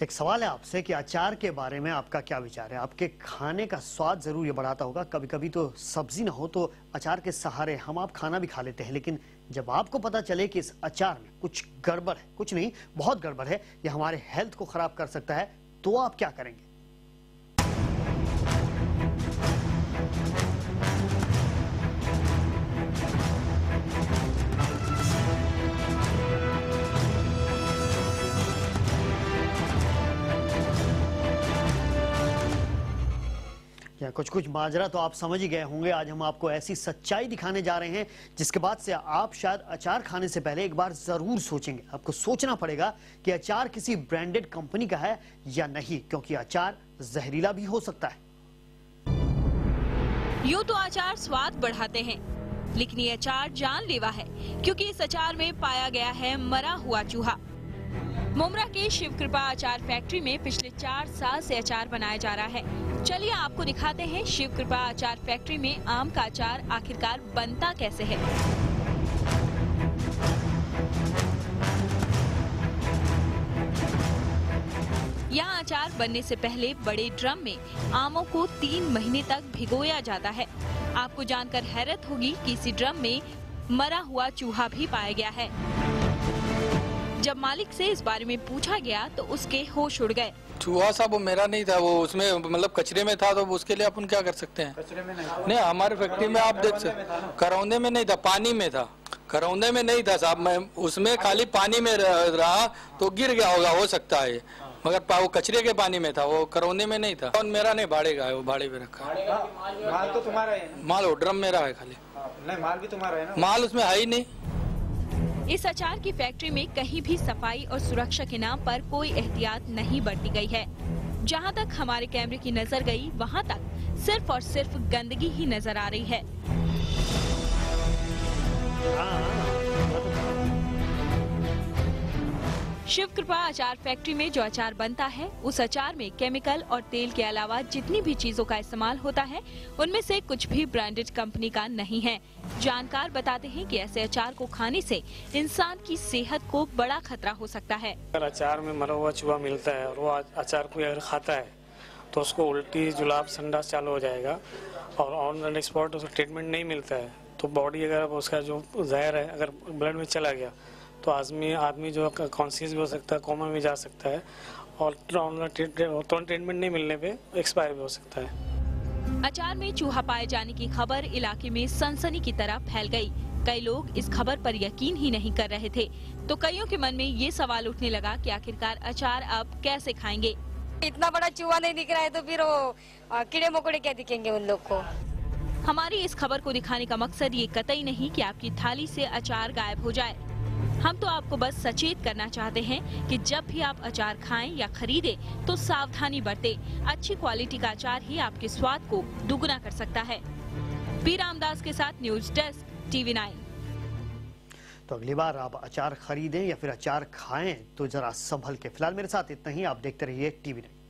एक सवाल है आपसे कि अचार के बारे में आपका क्या विचार है। आपके खाने का स्वाद जरूर ये बढ़ाता होगा। कभी कभी तो सब्जी ना हो तो अचार के सहारे हम आप खाना भी खा लेते हैं, लेकिन जब आपको पता चले कि इस अचार में कुछ गड़बड़ है, कुछ नहीं बहुत गड़बड़ है, ये हमारे हेल्थ को खराब कर सकता है, तो आप क्या करेंगे? कुछ कुछ माजरा तो आप समझ ही गए होंगे। आज हम आपको ऐसी सच्चाई दिखाने जा रहे हैं जिसके बाद से आप शायद अचार खाने से पहले एक बार जरूर सोचेंगे। आपको सोचना पड़ेगा कि अचार किसी ब्रांडेड कंपनी का है या नहीं, क्योंकि अचार जहरीला भी हो सकता है। यूं तो अचार स्वाद बढ़ाते हैं, लेकिन ये अचार जानलेवा है, क्योंकि इस अचार में पाया गया है मरा हुआ चूहा। मुमरा के शिव कृपा अचार फैक्ट्री में पिछले 4 साल से अचार बनाया जा रहा है। चलिए आपको दिखाते हैं शिव कृपा अचार फैक्ट्री में आम का अचार आखिरकार बनता कैसे है। यहाँ अचार बनने से पहले बड़े ड्रम में आमों को 3 महीने तक भिगोया जाता है। आपको जानकर हैरत होगी कि इसी ड्रम में मरा हुआ चूहा भी पाया गया है। जब मालिक से इस बारे में पूछा गया तो उसके होश उड़ गए। चूहा साहब वो मेरा नहीं था, वो उसमें मतलब कचरे में था, तो उसके लिए अपन क्या कर सकते हैं? कचरे में नहीं, हमारे फैक्ट्री में आप देख सकते, करौंदे में नहीं था, पानी में था। करौंदे में नहीं था साहब, मैं उसमें खाली पानी में रहा तो गिर गया होगा, हो सकता है, मगर वो कचरे के पानी में था, वो करौंदे में नहीं था। और मेरा नहीं, भाड़े का है, वो भाड़े पे रखा है। माल तो तुम्हारा है? माल वो ड्रम मेरा है खाली। नहीं, माल भी तुम्हारा है ना? माल उसमें है ही नहीं। इस अचार की फैक्ट्री में कहीं भी सफाई और सुरक्षा के नाम पर कोई एहतियात नहीं बरती गई है। जहां तक हमारे कैमरे की नजर गई, वहां तक सिर्फ और सिर्फ गंदगी ही नजर आ रही है। शिव कृपा अचार फैक्ट्री में जो अचार बनता है, उस अचार में केमिकल और तेल के अलावा जितनी भी चीजों का इस्तेमाल होता है, उनमें से कुछ भी ब्रांडेड कंपनी का नहीं है। जानकार बताते हैं कि ऐसे अचार को खाने से इंसान की सेहत को बड़ा खतरा हो सकता है। अगर अचार में मरा हुआ चूहा मिलता है और वो अचार को अगर खाता है तो उसको उल्टी, जुलाब, संडास चालू हो जाएगा, और ऑन स्पॉट उसको ट्रीटमेंट नहीं मिलता है तो बॉडी, अगर उसका जो जहर है अगर ब्लड में चला गया तो आदमी जो कॉन्शियस भी हो सकता है, कोमा में जा सकता है, और ट्रीटमेंट नहीं मिलने पे एक्सपायर भी हो सकता है। अचार में चूहा पाए जाने की खबर इलाके में सनसनी की तरह फैल गई। कई लोग इस खबर पर यकीन ही नहीं कर रहे थे, तो कईयों के मन में ये सवाल उठने लगा कि आखिरकार अचार अब कैसे खाएंगे। इतना बड़ा चूहा नहीं दिख रहा है तो फिर वो कीड़े मकोड़े क्या दिखेंगे उन लोग को। हमारी इस खबर को दिखाने का मकसद ये कतई नहीं कि आपकी थाली से अचार गायब हो जाए। हम तो आपको बस सचेत करना चाहते हैं कि जब भी आप अचार खाएं या खरीदें तो सावधानी बरतें। अच्छी क्वालिटी का अचार ही आपके स्वाद को दुगना कर सकता है। पी रामदास के साथ न्यूज डेस्क TV9। तो अगली बार आप अचार खरीदें या फिर अचार खाएं तो जरा संभल के। फिलहाल मेरे साथ इतना ही। आप देखते रहिए TV9।